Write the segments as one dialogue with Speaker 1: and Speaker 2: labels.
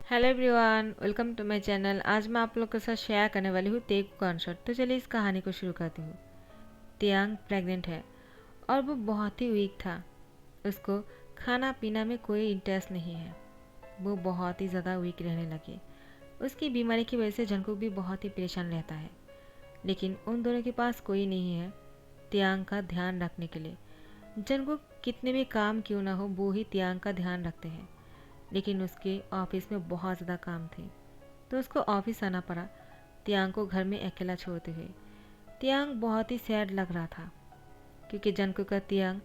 Speaker 1: Hello everyone, welcome to my channel. आज मैं आप लोग के साथ शेयर करने वाली हूँ तेग कॉन्सर्ट। तो चलिए इस कहानी को शुरू करती हूँ। तियांग प्रेग्नेंट है और वो बहुत ही वीक था। उसको खाना पीना में कोई इंटरेस्ट नहीं है। वो बहुत ही ज़्यादा वीक रहने लगी। उसकी बीमारी की वजह से जंगकुक भी बहुत ही परेशान रहता है, लेकिन उन दोनों के पास कोई नहीं है तियांग का ध्यान रखने के लिए। जंगकुक कितने भी काम क्यों ना हो, वो ही तियांग का ध्यान रखते हैं, लेकिन उसके ऑफिस में बहुत ज़्यादा काम थे तो उसको ऑफिस आना पड़ा तियांग को घर में अकेला छोड़ते हुए। तियांग बहुत ही सैड लग रहा था क्योंकि जंकू का तियांग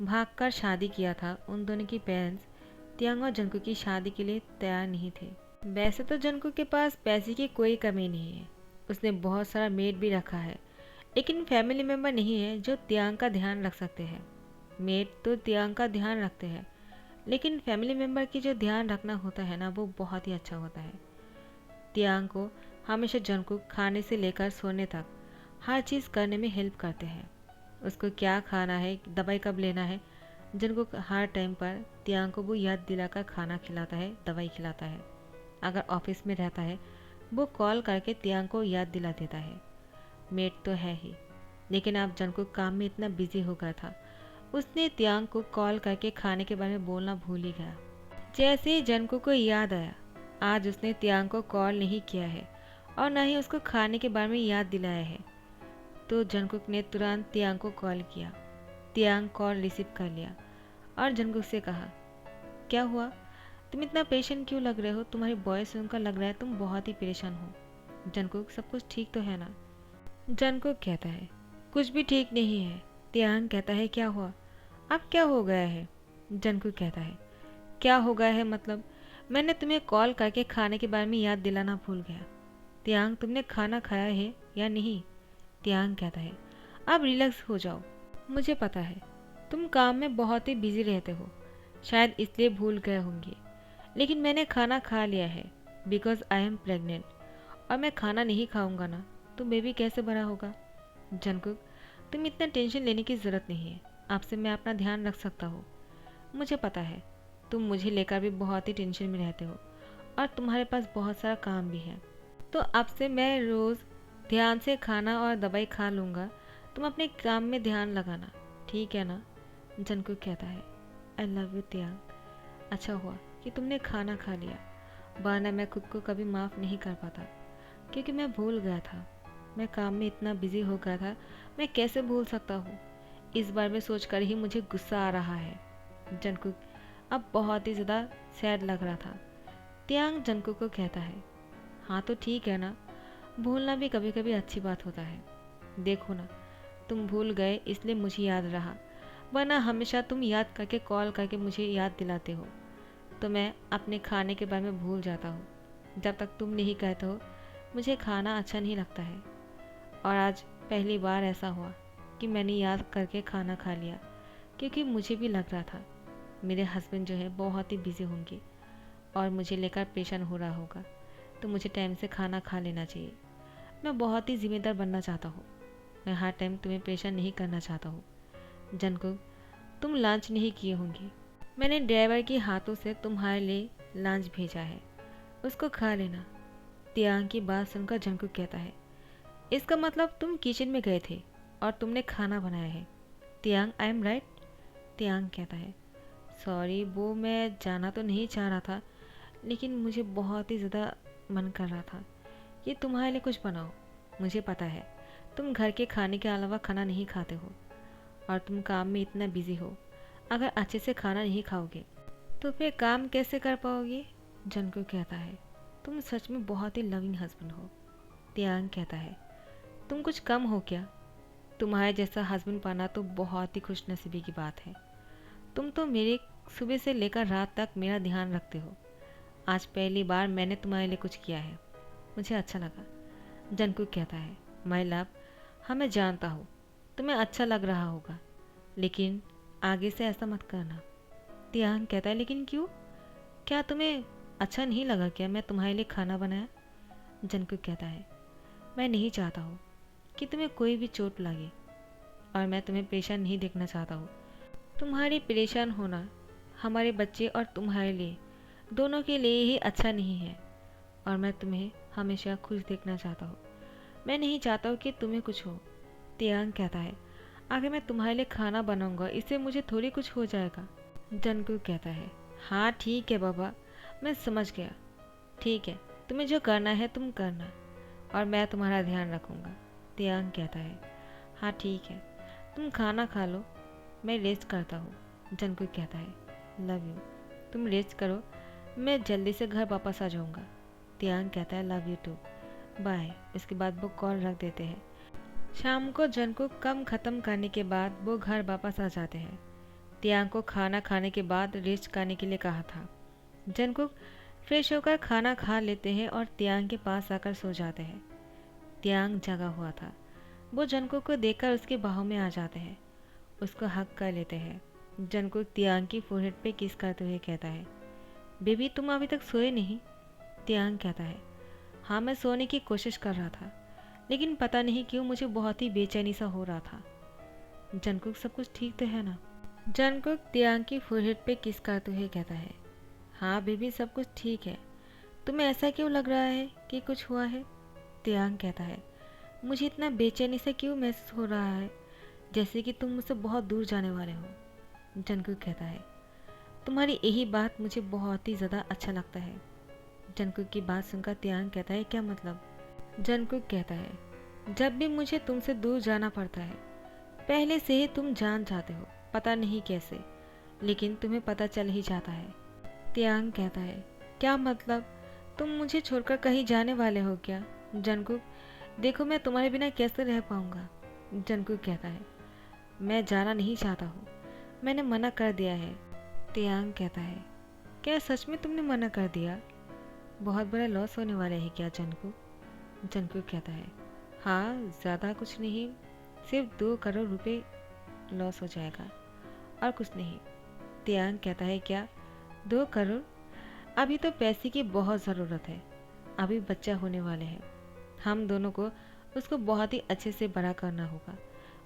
Speaker 1: भागकर शादी किया था। उन दोनों की पेरेंट्स तियांग और जंकू की शादी के लिए तैयार नहीं थे। वैसे तो जंकू के पास पैसे की कोई कमी नहीं है, उसने बहुत सारा मेड भी रखा है, लेकिन फैमिली मेम्बर नहीं है जो तियांग का ध्यान रख सकते हैं। मेड तो तियांग का ध्यान रखते हैं, लेकिन फैमिली मेम्बर की जो ध्यान रखना होता है ना, वो बहुत ही अच्छा होता है। तियांग को हमेशा जंकुक खाने से लेकर सोने तक हर चीज़ करने में हेल्प करते हैं। उसको क्या खाना है, दवाई कब लेना है, जंकुक हर टाइम पर तियांग को वो याद दिलाकर खाना खिलाता है, दवाई खिलाता है। अगर ऑफिस में रहता है वो कॉल करके तियांग को याद दिला देता है। मेट तो है ही, लेकिन अब जंकुक काम में इतना बिजी हो गया था, उसने तियांग को कॉल करके खाने के बारे में बोलना भूल ही गया। जैसे ही जंकू को याद आया, आज उसने तियांग को कॉल नहीं किया है और न ही उसको खाने के बारे में याद दिलाया है, तो जंकुक ने तुरंत तियांग को कॉल किया। तियांग कॉल रिसीव कर लिया और जंकुक से कहा, क्या हुआ, तुम इतना परेशान क्यों लग रहे हो? तुम्हारी वॉइस सुनकर लग रहा है तुम बहुत ही परेशान हो। जंकुक, सब कुछ ठीक तो है ना? जंकुक कहता है, कुछ भी ठीक नहीं है। तियांग कहता है, क्या हुआ, अब क्या हो गया है? जंकुक कहता है, क्या हो गया है मतलब? मैंने तुम्हें कॉल करके खाने के बारे में याद दिलाना भूल गया। तियांग, तुमने खाना खाया है या नहीं? तियांग कहता है, अब रिलैक्स हो जाओ। मुझे पता है तुम काम में बहुत ही बिजी रहते हो, शायद इसलिए भूल गए होंगे, लेकिन मैंने खाना खा लिया है बिकॉज आई एम प्रेग्नेंट, और मैं खाना नहीं खाऊंगा ना तो बेबी कैसे बड़ा होगा? जंकुक, तुम इतना टेंशन लेने की ज़रूरत नहीं है, आपसे मैं अपना ध्यान रख सकता हूँ। मुझे पता है तुम मुझे लेकर भी बहुत ही टेंशन में रहते हो और तुम्हारे पास बहुत सारा काम भी है, तो अब से मैं रोज़ ध्यान से खाना और दवाई खा लूँगा। तुम अपने काम में ध्यान लगाना, ठीक है ना? जंकुक कहता है, आई लव यू तियांग, अच्छा हुआ कि तुमने खाना खा लिया, वरना मैं खुद को कभी माफ़ नहीं कर पाता, क्योंकि मैं भूल गया था। मैं काम में इतना बिजी हो गया था, मैं कैसे भूल सकता हूँ? इस बार में सोचकर ही मुझे गुस्सा आ रहा है। जंकुक अब बहुत ही ज़्यादा सैड लग रहा था। तियांग जंकुक को कहता है, हाँ तो ठीक है ना, भूलना भी कभी कभी अच्छी बात होता है। देखो ना, तुम भूल गए इसलिए मुझे याद रहा, वरना हमेशा तुम याद करके कॉल करके मुझे याद दिलाते हो, तो मैं अपने खाने के बारे में भूल जाता हूँ। जब तक तुम नहीं कहते हो मुझे खाना अच्छा नहीं लगता है, और आज पहली बार ऐसा हुआ कि मैंने याद करके खाना खा लिया, क्योंकि मुझे भी लग रहा था मेरे हस्बैंड जो है बहुत ही बिजी होंगे और मुझे लेकर परेशान हो रहा होगा, तो मुझे टाइम से खाना खा लेना चाहिए। मैं बहुत ही जिम्मेदार बनना चाहता हूँ, मैं हर टाइम तुम्हें परेशान नहीं करना चाहता हूँ। जंकुक, तुम लंच नहीं किए होंगे, मैंने ड्राइवर के हाथों से तुम्हारे लिए लंच भेजा है, उसको खा लेना। तियांग की बात सुनकर जंकुक कहता है, इसका मतलब तुम किचन में गए थे और तुमने खाना बनाया है? तियांग, आई एम राइट? तियांग कहता है, सॉरी, वो मैं जाना तो नहीं चाह रहा था, लेकिन मुझे बहुत ही ज़्यादा मन कर रहा था कि तुम्हारे लिए कुछ बनाओ। मुझे पता है तुम घर के खाने के अलावा खाना नहीं खाते हो और तुम काम में इतना बिजी हो, अगर अच्छे से खाना नहीं खाओगे तो फिर काम कैसे कर पाओगे? जंको कहता है, तुम सच में बहुत ही लविंग हस्बैंड हो। तियांग कहता है, तुम कुछ कम हो क्या? तुम्हारे जैसा हस्बैंड पाना तो बहुत ही खुशनसीबी की बात है। तुम तो मेरे सुबह से लेकर रात तक मेरा ध्यान रखते हो। आज पहली बार मैंने तुम्हारे लिए कुछ किया है, मुझे अच्छा लगा। जंकुक कहता है, माय लव, हाँ मैं जानता हूँ तुम्हें अच्छा लग रहा होगा, लेकिन आगे से ऐसा मत करना। तियांग कहता है, लेकिन क्यों? क्या तुम्हें अच्छा नहीं लगा क्या मैं तुम्हारे लिए खाना बनाया? जंकुक कहता है, मैं नहीं चाहता हूँ कि तुम्हें कोई भी चोट लगे, और मैं तुम्हें परेशान नहीं देखना चाहता हूँ। तुम्हारी परेशान होना हमारे बच्चे और तुम्हारे लिए दोनों के लिए ही अच्छा नहीं है और मैं तुम्हें हमेशा खुश देखना चाहता हूँ। मैं नहीं चाहता हूँ कि तुम्हें कुछ हो। तियांग कहता है, आगे मैं तुम्हारे लिए खाना बनाऊंगा, इससे मुझे थोड़ी कुछ हो जाएगा। जंगकुक कहता है, हाँ ठीक है बाबा, मैं समझ गया। ठीक है, तुम्हें जो करना है तुम करना और मैं तुम्हारा ध्यान रखूंगा। तियांग कहता है, हाँ ठीक है, तुम खाना खा लो, मैं रेस्ट करता हूँ। जंगकुक कहता है, लव यू, तुम रेस्ट करो, मैं जल्दी से घर वापस आ जाऊंगा। तियांग कहता है, लव यू टू, बाय। इसके बाद वो कॉल रख देते हैं। शाम को जंगकुक काम खत्म करने के बाद वो घर वापस आ जाते हैं। तियांग को खाना खाने के बाद रेस्ट करने के लिए कहा था। जंगकुक फ्रेश होकर खाना खा लेते हैं और तियांग के पास आकर सो जाते हैं। तियांग जगा हुआ था। वो जंगकुक को देखकर उसके बाहों में आ जाते हैं, उसको हक कर लेते हैं। जंगकुक तियांग की फोरहेड पे किस करते हुए कहता है, बेबी तुम अभी तक सोए नहीं? तियांग कहता है, हाँ मैं सोने की कोशिश कर रहा था, लेकिन पता नहीं क्यों मुझे बहुत ही बेचैनी सा हो रहा था। जंगकुक सब कुछ ठीक तो है ना? जंगकुक तियांग की फोरहेड पे किस करते हुए कहता है, हाँ बेबी सब कुछ ठीक है। तुम्हें ऐसा क्यों लग रहा है कि कुछ हुआ है? तियांग कहता है, मुझे इतना बेचैनी से क्यों महसूस हो रहा है, जैसे कि तुम मुझसे बहुत दूर जाने वाले हो। जंगकुक कहता है, तुम्हारी यही बात मुझे बहुत ही ज़्यादा अच्छा लगता है। जंगकुक की बात सुनकर तियांग कहता है, क्या मतलब? जंगकुक कहता है, जब भी मुझे तुमसे दूर जाना पड़ता है, पहले से ही तुम जान जाते हो, पता नहीं कैसे, लेकिन तुम्हें पता चल ही जाता है। तियांग कहता है, क्या मतलब? तुम मुझे छोड़कर कहीं जाने वाले हो क्या? जंगकुक, देखो मैं तुम्हारे बिना कैसे रह पाऊंगा। जंगकुक कहता है, मैं जाना नहीं चाहता हूँ, मैंने मना कर दिया है। तियांग कहता है, क्या सच में तुमने मना कर दिया? बहुत बड़ा लॉस होने वाला है क्या जंगकुक? जंगकुक कहता है, हाँ ज़्यादा कुछ नहीं, सिर्फ 2 करोड़ रुपए लॉस हो जाएगा और कुछ नहीं। तियांग कहता है, क्या 2 करोड़? अभी तो पैसे की बहुत ज़रूरत है, अभी बच्चा होने वाले हैं, हम दोनों को उसको बहुत ही अच्छे से बड़ा करना होगा,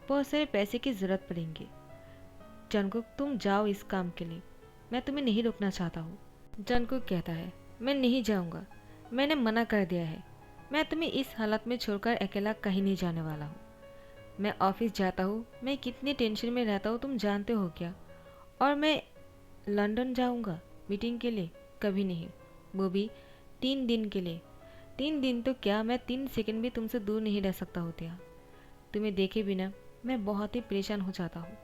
Speaker 1: बहुत सारे पैसे की ज़रूरत पड़ेंगी। जंगकुक तुम जाओ इस काम के लिए, मैं तुम्हें नहीं रोकना चाहता हूँ। जंगकुक कहता है, मैं नहीं जाऊँगा, मैंने मना कर दिया है, मैं तुम्हें इस हालत में छोड़कर अकेला कहीं नहीं जाने वाला हूँ। मैं ऑफिस जाता हूँ, मैं कितनी टेंशन में रहता हूँ तुम जानते हो क्या? और मैं लंदन जाऊँगा मीटिंग के लिए? कभी नहीं, वो भी 3 दिन के लिए। 3 दिन तो क्या, मैं 3 सेकंड भी तुमसे दूर नहीं रह सकता हूँ तियांग। तुम्हें देखे बिना मैं बहुत ही परेशान हो जाता हूँ।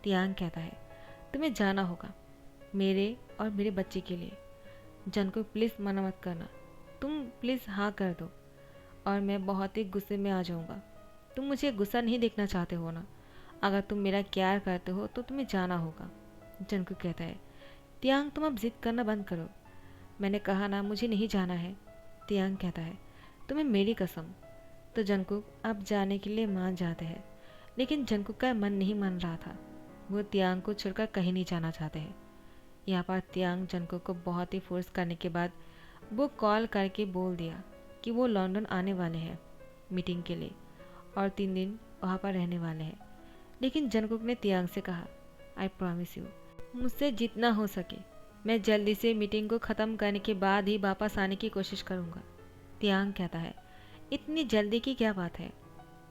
Speaker 1: तियांग कहता है, तुम्हें जाना होगा, मेरे और मेरे बच्चे के लिए। जन को प्लीज़ मना मत करना, तुम प्लीज़ हाँ कर दो और मैं बहुत ही गुस्से में आ जाऊँगा। तुम मुझे गुस्सा नहीं देखना चाहते हो ना? अगर तुम मेरा प्यार करते हो तो तुम्हें जाना होगा। जंगकुक कहता है, तियांग तुम अब जिद करना बंद करो, मैंने कहा ना मुझे नहीं जाना है। तियांग कहता है, तुम्हें मेरी कसम। तो जंगकुक अब जाने के लिए मान जाते हैं, लेकिन जंगकुक का मन नहीं मान रहा था। वो तियांग को छोड़कर कहीं नहीं जाना चाहते हैं। यहाँ पर तियांग जंगकुक को बहुत ही फोर्स करने के बाद वो कॉल करके बोल दिया कि वो लंदन आने वाले हैं मीटिंग के लिए और 3 दिन वहाँ पर रहने वाले हैं। लेकिन जंगकुक ने तियांग से कहा, आई प्रॉमिस यू, मुझसे जितना हो सके मैं जल्दी से मीटिंग को ख़त्म करने के बाद ही वापस आने की कोशिश करूँगा। तियांग कहता है, इतनी जल्दी की क्या बात है,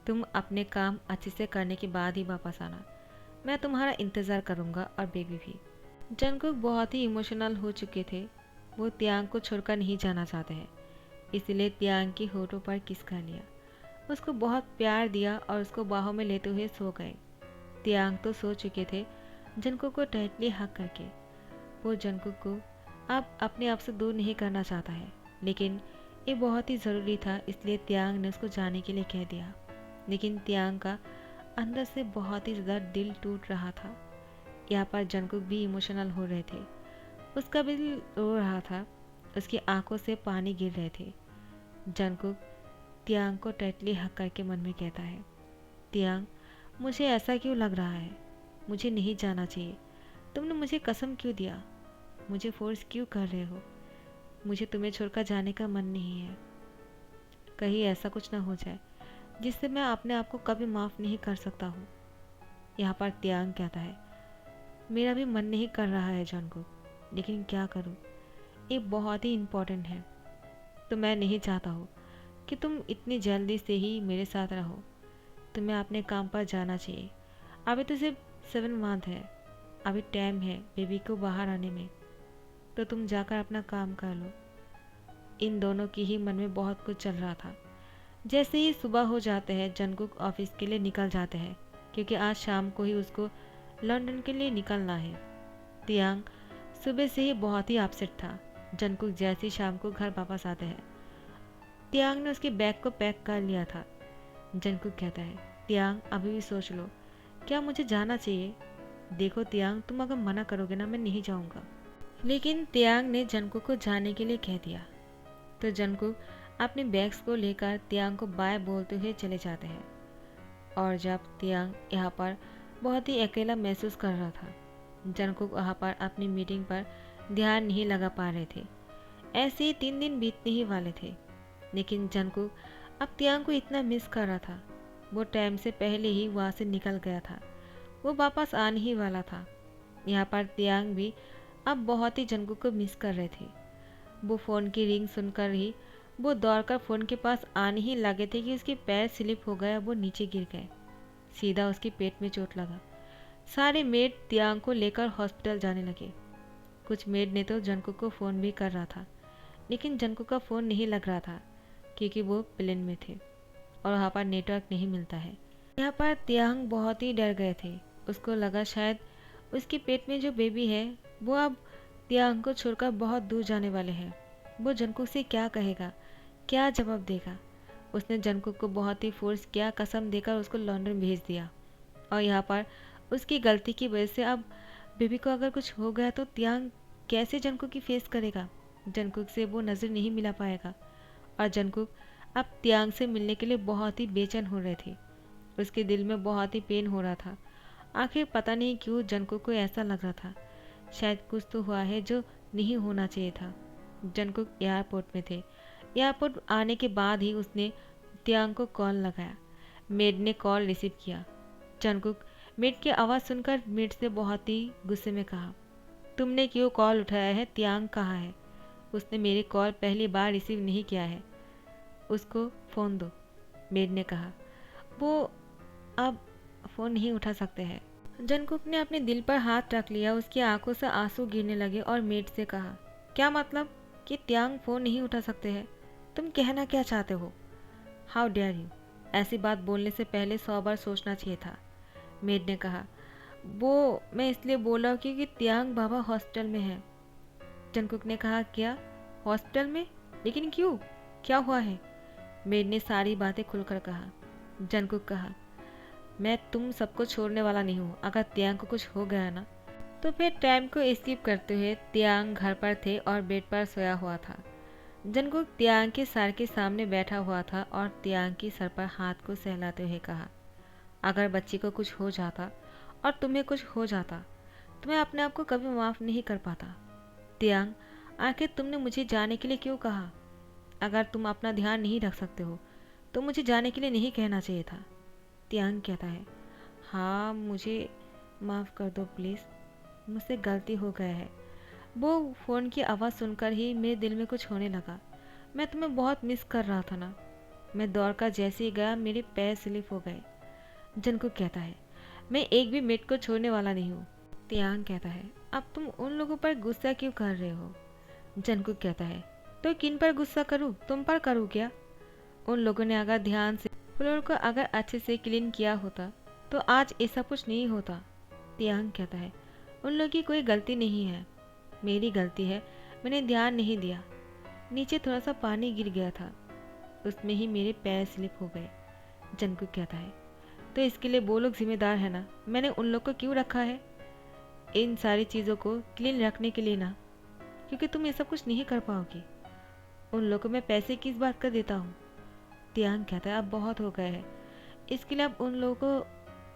Speaker 1: तुम अपने काम अच्छे से करने के बाद ही वापस आना, मैं तुम्हारा इंतज़ार करूँगा और बेबी भी। जंगकुक बहुत ही इमोशनल हो चुके थे, वो तियांग को छोड़कर नहीं जाना चाहते हैं, इसलिए तियांग की होठों पर किस कर लिया, उसको बहुत प्यार दिया और उसको बाहों में लेते हुए सो गए। तियांग तो सो चुके थे, जंगकुक को टाइटली हक करके। वो जंगकुक को अब अपने आप से दूर नहीं करना चाहता है, लेकिन ये बहुत ही ज़रूरी था, इसलिए तियांग ने उसको जाने के लिए कह दिया। लेकिन तियांग का अंदर से बहुत ही ज़्यादा दिल टूट रहा था। यहाँ पर जंगकुक भी इमोशनल हो रहे थे, उसका भी दिल रो रहा था, उसकी आंखों से पानी गिर रहे थे। जंगकुक तियांग को टाइटली हक करके मन में कहता है, तियांग मुझे ऐसा क्यों लग रहा है, मुझे नहीं जाना चाहिए, तुमने मुझे कसम क्यों दिया, मुझे फोर्स क्यों कर रहे हो, मुझे तुम्हें छोड़कर जाने का मन नहीं है। कहीं ऐसा कुछ ना हो जाए जिससे मैं अपने आप को कभी माफ़ नहीं कर सकता हूँ। यहाँ पर तियांग कहता है, मेरा भी मन नहीं कर रहा है जंगकुक, लेकिन क्या करूँ, ये बहुत ही इम्पोर्टेंट है। तो मैं नहीं चाहता हूँ कि तुम इतनी जल्दी से ही मेरे साथ रहो। तुम्हें अपने काम पर जाना चाहिए। अभी तो सिर्फ 7 मंथ है, अभी टाइम है बेबी को बाहर आने में, तो तुम जाकर अपना काम कर लो। इन दोनों की ही मन में बहुत कुछ चल रहा था। जैसे ही सुबह हो जाते हैं जंगकुक ऑफिस के लिए निकल जाते हैं, क्योंकि आज शाम को ही उसको लंदन के लिए निकलना है। तियांग सुबह से ही बहुत ही अपसेट था। जंगकुक जैसे ही शाम को घर वापस आते हैं, तियांग ने उसके बैग को पैक कर लिया था। जंगकुक कहता है, तियांग अभी भी सोच लो, क्या मुझे जाना चाहिए? देखो तियांग, तुम अगर मना करोगे ना, मैं नहीं जाऊंगा। लेकिन तियांग ने जंगकुक को जाने के लिए कह दिया। तो जंगकुक अपने बैग्स को लेकर तियांग को बाय बोलते हुए चले जाते हैं। और जब तियांग यहाँ पर बहुत ही अकेला महसूस कर रहा था, जंगकुक वहाँ पर अपनी मीटिंग पर ध्यान नहीं लगा पा रहे थे। ऐसे ही 3 दिन बीतने ही वाले थे, लेकिन जंगकुक अब तियांग को इतना मिस कर रहा था। वो टाइम से पहले ही वहाँ से निकल गया था, वो वापस आने ही वाला था। यहाँ पर तियांग भी अब बहुत ही जंगकुक को मिस कर रहे थे। वो फ़ोन की रिंग सुनकर ही वो दौड़कर फ़ोन के पास आने ही लगे थे कि उसके पैर स्लिप हो गए, वो नीचे गिर गए। सीधा उसके पेट में चोट लगा। सारे मेड तियांग को लेकर हॉस्पिटल जाने लगे। कुछ मेड ने तो जंगकुक को फ़ोन भी कर रहा था, लेकिन जंगकुक का फ़ोन नहीं लग रहा था, क्योंकि वो प्लेन में थे और वहाँ पर नेटवर्क नहीं मिलता है। यहाँ पर तियांग बहुत ही डर गए थे। उसको लगा शायद उसके पेट में जो बेबी है वो अब तियांग को छोड़कर बहुत दूर जाने वाले हैं। वो जंगकुक से क्या कहेगा, क्या जवाब देगा? उसने जंगकुक को बहुत ही फोर्स किया, कसम देकर उसको लंदन भेज दिया। और यहाँ पर उसकी गलती की वजह से अब बेबी को अगर कुछ हो गया तो तियांग कैसे जंगकुक की फेस करेगा? जंगकुक से वो नज़र नहीं मिला पाएगा। और जंगकुक अब तियांग से मिलने के लिए बहुत ही बेचैन हो रहे थे। उसके दिल में बहुत ही पेन हो रहा था। आखिर पता नहीं क्यों जंगकुक को ऐसा लग रहा था, शायद कुछ तो हुआ है जो नहीं होना चाहिए था। जंगकुक एयरपोर्ट में थे। एयरपोर्ट आने के बाद ही उसने तियांग को कॉल लगाया। मेड ने कॉल रिसीव किया। जंगकुक मेड की आवाज़ सुनकर मेड से बहुत ही गुस्से में कहा, तुमने क्यों कॉल उठाया है? तियांग कहाँ है? उसने मेरी कॉल पहली बार रिसीव नहीं किया है, उसको फ़ोन दो। मेड ने कहा, वो अब फ़ोन नहीं उठा सकते हैं। जंगकुक ने अपने दिल पर हाथ रख लिया। उसकी आंखों से आंसू गिरने लगे और मेड से कहा, क्या मतलब कि तियांग फ़ोन नहीं उठा सकते हैं? तुम कहना क्या चाहते हो? How dare you! ऐसी बात बोलने से पहले 100 बार सोचना चाहिए था। मेड ने कहा, वो मैं इसलिए बोला क्योंकि तियांग बाबा हॉस्पिटल में है। जंगकुक ने कहा, क्या हॉस्पिटल में? लेकिन क्यों, क्या हुआ है? मेड ने सारी बातें खुलकर कहा। जंगकुक कहा, मैं तुम सबको छोड़ने वाला नहीं हूँ। अगर तियांग को कुछ हो गया ना, तो फिर टाइम को स्किप करते हुए तियांग घर पर थे और बेड पर सोया हुआ था। जंगकुक तियांग के सर के सामने बैठा हुआ था और तियांग की सर पर हाथ को सहलाते हुए कहा, अगर बच्ची को कुछ हो जाता और तुम्हें कुछ हो जाता तो मैं अपने आप को कभी माफ़ नहीं कर पाता। तियांग, आखिर तुमने मुझे जाने के लिए क्यों कहा? अगर तुम अपना ध्यान नहीं रख सकते हो तो मुझे जाने के लिए नहीं कहना चाहिए था। तियांग कहता है, हाँ मुझे माफ़ कर दो प्लीज़, मुझसे गलती हो गया है। वो फ़ोन की आवाज़ सुनकर ही मेरे दिल में कुछ होने लगा। मैं तुम्हें बहुत मिस कर रहा था ना। मैं दौड़कर जैसे ही गया मेरे पैर स्लिप हो गए। जंगकुक कहता है, मैं एक भी मिनट को छोड़ने वाला नहीं हूँ। तियांग कहता है, अब तुम उन लोगों पर गुस्सा क्यों कर रहे हो? जंगकुक कहता है, तो किन पर गुस्सा करूँ, तुम पर करूँ क्या? उन लोगों ने अगर ध्यान से फ्लोर को अगर अच्छे से क्लीन किया होता तो आज ऐसा कुछ नहीं होता। तियांग कहता है, उन लोगों की कोई गलती नहीं है, मेरी गलती है, मैंने ध्यान नहीं दिया। नीचे थोड़ा सा पानी गिर गया था, उसमें ही मेरे पैर स्लिप हो गए। जंगकुक कहता है, तो इसके लिए वो लोग जिम्मेदार है ना, मैंने उन लोग को क्यों रखा है इन सारी चीज़ों को क्लीन रखने के लिए ना, क्योंकि तुम ये सब कुछ नहीं कर पाओगी। उन लोगों को मैं पैसे किस बात का देता हूँ? तियांग कहता है, अब बहुत हो गया है, इसके लिए अब उन लोगों को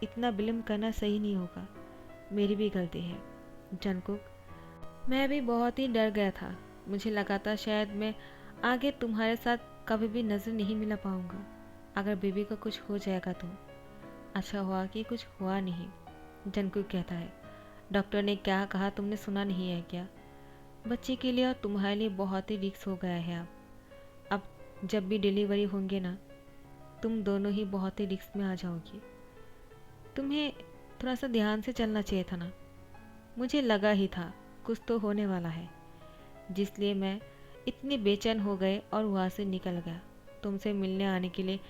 Speaker 1: इतना विलम्ब करना सही नहीं होगा, मेरी भी गलती है। जंगकुक, मैं भी बहुत ही डर गया था, मुझे लगा था शायद मैं आगे तुम्हारे साथ कभी भी नज़र नहीं मिला पाऊँगा अगर बेबी को कुछ हो जाएगा तो। अच्छा हुआ कि कुछ हुआ नहीं। जंगकुक कहता है, डॉक्टर ने क्या कहा तुमने सुना नहीं है क्या? बच्चे के लिए और तुम्हारे लिए बहुत ही रिस्क हो गया है अब जब भी डिलीवरी होंगे ना, तुम दोनों ही बहुत ही रिस्क में आ जाओगी। तुम्हें थोड़ा सा ध्यान से चलना चाहिए था ना। मुझे लगा ही था कुछ तो होने वाला है, जिसलिए मैं इतनी बेचैन हो गए और वहाँ से निकल गया। तुमसे मिलने आने के लिए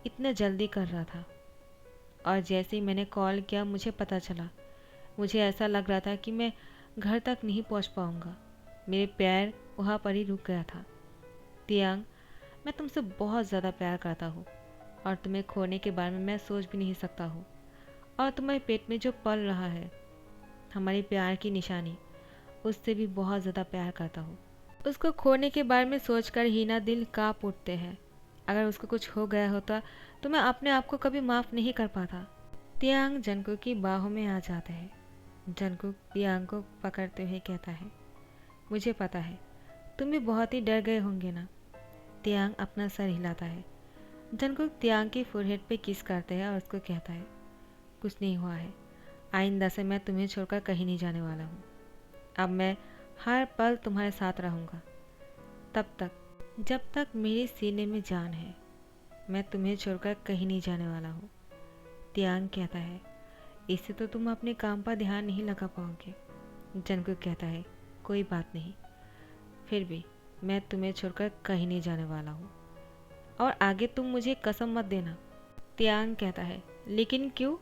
Speaker 1: इतना जल्दी कर रहा था, और जैसे ही मैंने कॉल किया मुझे पता चला, मुझे ऐसा लग रहा था कि मैं घर तक नहीं पहुँच पाऊँगा। मेरे पैर वहाँ पर ही रुक गया था। तियांग, मैं तुमसे बहुत ज़्यादा प्यार करता हूँ, और तुम्हें खोने के बारे में मैं सोच भी नहीं सकता हूँ। और तुम्हारे पेट में जो पल रहा है, हमारी प्यार की निशानी, उससे भी बहुत ज़्यादा प्यार करता हूँ। उसको खोने के बारे में सोचकर ही ना दिल काँप उठते हैं। अगर उसको कुछ हो गया होता तो मैं अपने आप को कभी माफ़ नहीं कर पाता। तियांग जंकुक की बाहों में आ जाता है। जंकुक तियांग को पकड़ते हुए कहता है, मुझे पता है तुम भी बहुत ही डर गए होंगे ना। तियांग अपना सर हिलाता है। जंकुक तियांग की फोरहेड पे किस करते हैं और उसको कहता है, कुछ नहीं हुआ है। आइंदा से मैं तुम्हें छोड़कर कहीं नहीं जाने वाला हूँ। अब मैं हर पल तुम्हारे साथ रहूँगा, तब तक जब तक मेरे सीने में जान है। मैं तुम्हें छोड़कर कहीं नहीं जाने वाला हूँ। तियांग कहता है, इससे तो तुम अपने काम पर ध्यान नहीं लगा पाओगे। जंकुक कहता है, कोई बात नहीं, फिर भी मैं तुम्हें छोड़कर कहीं नहीं जाने वाला हूँ, और आगे तुम मुझे कसम मत देना। तियांग कहता है, लेकिन क्यों?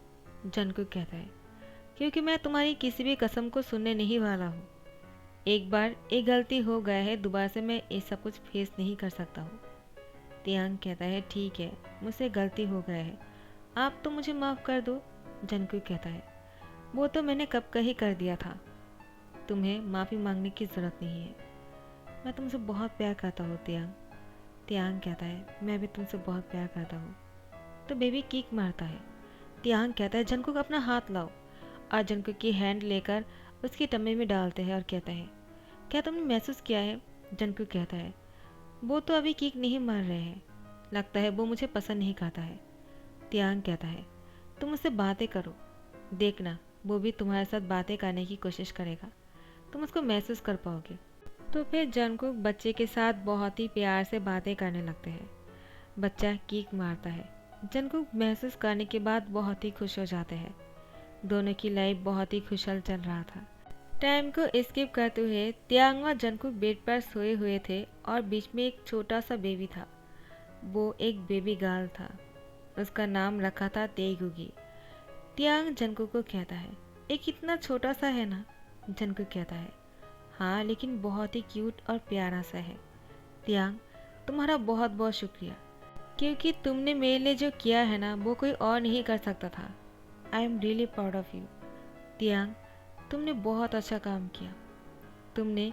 Speaker 1: जंकुक कहता है, क्योंकि मैं तुम्हारी किसी भी कसम को सुनने नहीं वाला हूँ। एक बार एक गलती हो गया है, दोबारा से मैं ये सब कुछ फेस नहीं कर सकता हूँ। तियांग कहता है, ठीक है, मुझसे गलती हो गया है, आप तो मुझे माफ़ कर दो। जंकुक कहता है, वो तो मैंने कब का ही कर दिया था, तुम्हें माफ़ी मांगने की ज़रूरत नहीं है। मैं तुमसे बहुत प्यार करता हूँ तियांग। तियांग कहता है, मैं भी तुमसे बहुत प्यार करता हूँ। तो बेबी किक मारता है। तियांग कहता है, जंकुक अपना हाथ लाओ, और जंकुक की हैंड लेकर उसकी टम्मी में डालते हैं और कहता है, क्या तुमने महसूस किया है? जंकुक कहता है, वो तो अभी किक नहीं मार रहे हैं, लगता है वो मुझे पसंद नहीं करता है। तियांग कहता है, तुम उससे बातें करो, देखना वो भी तुम्हारे साथ बातें करने की कोशिश करेगा, तुम उसको महसूस कर पाओगे। तो फिर जंकुक बच्चे के साथ बहुत ही प्यार से बातें करने लगते हैं। बच्चा किक मारता है। जंकुक महसूस करने के बाद बहुत ही खुश हो जाते हैं। दोनों की लाइफ बहुत ही खुशहाल चल रहा था। टाइम को स्किप करते हुए तियांग और जंकुक बेड पर सोए हुए थे, और बीच में एक छोटा सा बेबी था। वो एक बेबी गर्ल था। उसका नाम रखा था तेगुगी। तियांग जंकुक को कहता है, एक इतना छोटा सा है ना? जंकुक कहता है, हाँ, लेकिन बहुत ही क्यूट और प्यारा सा है। तियांग, तुम्हारा बहुत बहुत शुक्रिया, क्योंकि तुमने मेरे लिए जो किया है ना, वो कोई और नहीं कर सकता था। I am really proud of you. तियांग, तुमने बहुत अच्छा काम किया। तुमने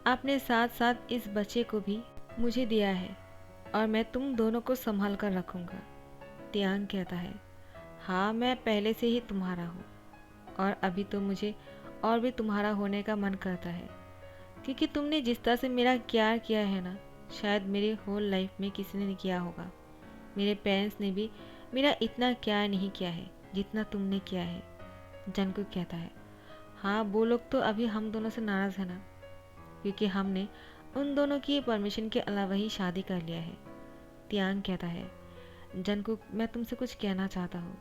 Speaker 1: अपने साथ साथ इस बच्चे को भी मुझे दिया है, और मैं तुम दोनों को संभाल कर रखूँगा। तियांग कहता है, हाँ, मैं पहले से ही तुम्हारा हूँ, और अभी तो मुझे और भी तुम्हारा होने का मन करता है, क्योंकि तुमने जिस तरह से मेरा प्यार किया है ना, शायद मेरी होल लाइफ में किसी ने नहीं किया होगा। मेरे पेरेंट्स ने भी मेरा इतना प्यार नहीं किया है जितना तुमने किया है। जंकुक कहता है, हाँ, वो लोग तो अभी हम दोनों से नाराज़ है ना, क्योंकि हमने उन दोनों की परमिशन के अलावा ही शादी कर लिया है। तियांग कहता है, जंकुक, मैं तुमसे कुछ कहना चाहता हूँ।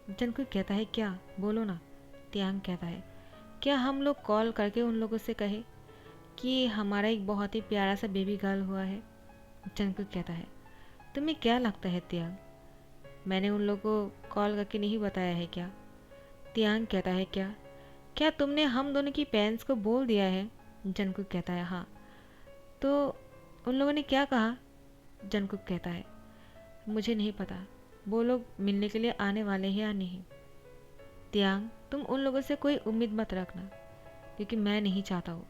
Speaker 1: जंकुक कहता है, क्या? बोलो ना। तियांग कहता है, क्या हम लोग कॉल करके उन लोगों से कहे कि हमारा एक बहुत ही प्यारा सा बेबी गर्ल हुआ है? जंकुक कहता है, तुम्हें क्या लगता है तियांग, मैंने उन लोगों को कॉल करके नहीं बताया है क्या? तियांग कहता है, क्या क्या तुमने हम दोनों की पेरेंट्स को बोल दिया है? जंकुक कहता है, हाँ। तो उन लोगों ने क्या कहा? जंकुक कहता है, मुझे नहीं पता, वो लोग मिलने के लिए आने वाले हैं या नहीं। तियांग, तुम उन लोगों से कोई उम्मीद मत रखना, क्योंकि मैं नहीं चाहता हूँ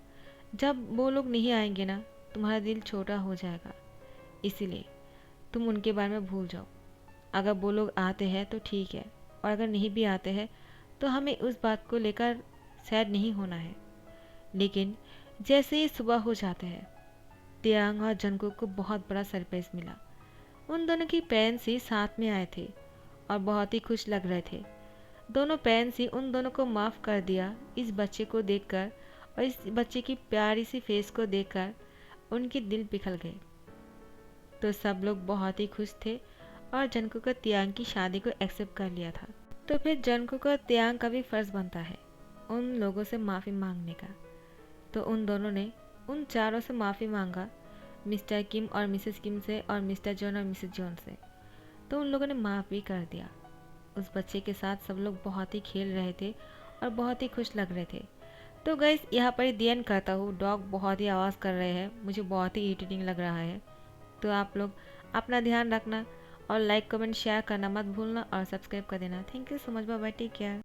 Speaker 1: जब वो लोग नहीं आएंगे ना, तुम्हारा दिल छोटा हो जाएगा। इसीलिए तुम उनके बारे में भूल जाओ। अगर वो लोग आते हैं तो ठीक है, और अगर नहीं भी आते हैं तो हमें उस बात को लेकर सैड नहीं होना है। लेकिन जैसे ही सुबह हो जाते हैं, तियांग और जंकुक को बहुत बड़ा सरप्राइज मिला। उन दोनों की पेरेंट्स ही साथ में आए थे और बहुत ही खुश लग रहे थे। दोनों पेरेंट्स ही उन दोनों को माफ़ कर दिया इस बच्चे को देखकर, और इस बच्चे की प्यारी सी फेस को देखकर उनके दिल पिघल गए। तो सब लोग बहुत ही खुश थे और जंगकुक का तियांग की शादी को एक्सेप्ट कर लिया था। तो फिर जंगकुक का तियांग का भी फर्ज बनता है उन लोगों से माफ़ी मांगने का। तो उन दोनों ने उन चारों से माफ़ी मांगा, मिस्टर किम और मिसेस किम से और मिस्टर जॉन और मिसेस जॉन से। तो उन लोगों ने माफ़ भी कर दिया। उस बच्चे के साथ सब लोग बहुत ही खेल रहे थे और बहुत ही खुश लग रहे थे। तो गाइस यहाँ पर दी एंड करता हूँ। डॉग बहुत ही आवाज़ कर रहे हैं, मुझे बहुत ही इरिटेटिंग लग रहा है। तो आप लोग अपना ध्यान रखना और लाइक कमेंट शेयर करना मत भूलना और सब्सक्राइब कर देना। Thank you so much, bye bye, take care.